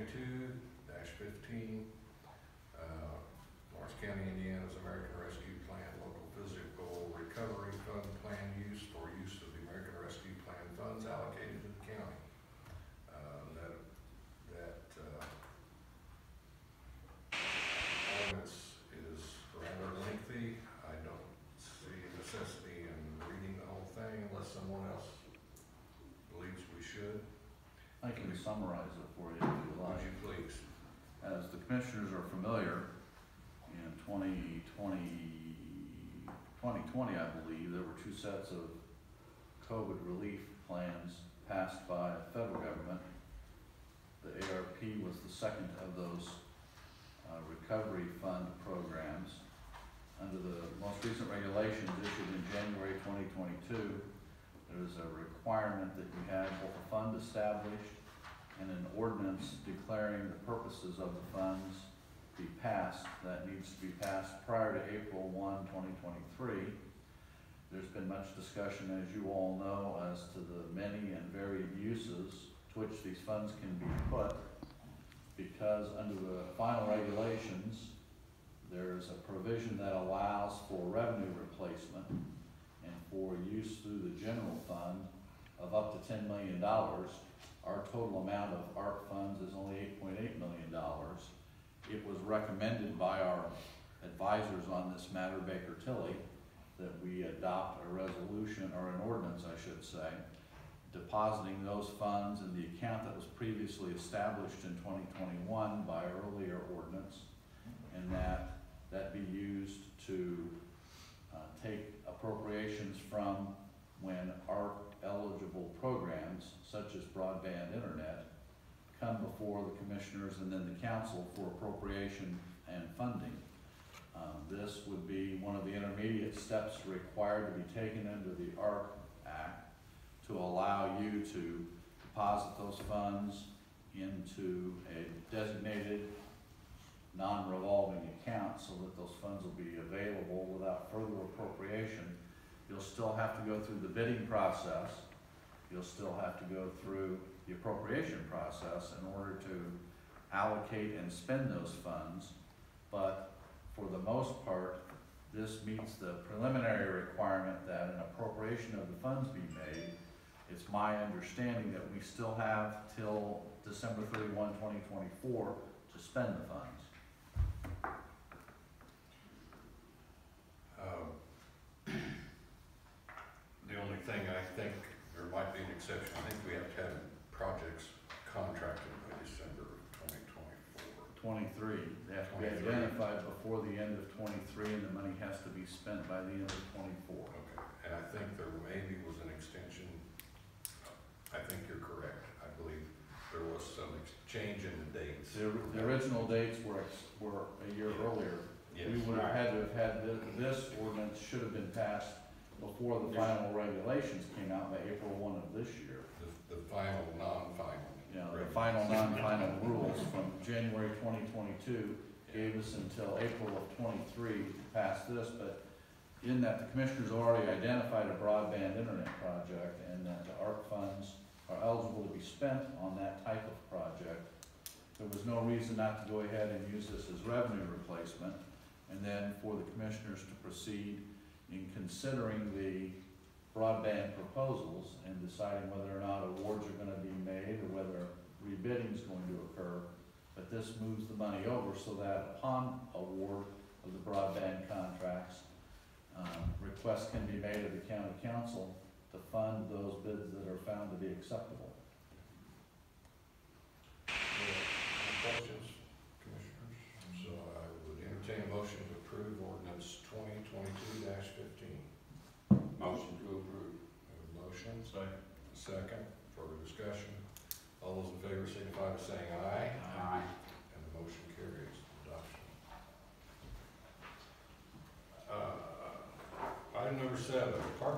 2022-15, Lawrence County, Indiana's American Rescue Plan Local Physical Recovery Fund Plan use for use of the American Rescue Plan funds allocated to the county. Ordinance is rather lengthy. I don't see a necessity in reading the whole thing unless someone else believes we should. I can summarize it for you if you like. Would you please? As the commissioners are familiar, in 2020, I believe, there were two sets of COVID relief plans passed by the federal government. The ARP was the second of those recovery fund programs. Under the most recent regulations issued in January 2022, there is a requirement that you have both a fund established and an ordinance declaring the purposes of the funds be passed. That needs to be passed prior to April 1, 2023. There's been much discussion, as you all know, as to the many and varied uses to which these funds can be put, because under the final regulations, there's a provision that allows for revenue replacement and for use through the general fund of up to $10 million. Our total amount of ARP funds is only $8.8 million. It was recommended by our advisors on this matter, Baker Tilly, that we adopt a resolution, or an ordinance, I should say, depositing those funds in the account that was previously established in 2021 by earlier ordinance, and that be used to take appropriations from when ARP eligible programs, such as broadband internet, come before the commissioners and then the council for appropriation and funding. This would be one of the intermediate steps required to be taken under the ARP Act to allow you to deposit those funds into a designated non-revolving account so that those funds will be available without further appropriation. You'll still have to go through the bidding process. You'll still have to go through the appropriation process in order to allocate and spend those funds. But for the most part, this meets the preliminary requirement that an appropriation of the funds be made. It's my understanding that we still have till December 31, 2024 to spend the funds. The only thing I think there might be an exception, I think we have to have projects contracted by December of 2024. 23. They have to be identified before the end of 23, and the money has to be spent by the end of 24. Okay, and I think there maybe was an extension. I think you're correct. I believe there was some change in the dates. The original dates were a year earlier. Yes. We would have had to have had this ordinance should have been passed before the final regulations came out by April 1 of this year. The final, non-final. Yeah, the final, non-final rules from January 2022 gave us until April of 23 to pass this, but in that the commissioners already identified a broadband internet project and that the ARP funds are eligible to be spent on that type of project. There was no reason not to go ahead and use this as revenue replacement, and then for the commissioners to proceed in considering the broadband proposals and deciding whether or not awards are going to be made or whether rebidding is going to occur. But this moves the money over so that upon award of the broadband contracts, requests can be made of the county council to fund those bids that are found to be acceptable. Any questions, commissioners? So I would entertain a motion to approve ordinance 2022-15. Motion to approve. Motion. Second. Further discussion. All those in favor signify by saying aye. Aye. And the motion carries. Adoption. Item number 7, Park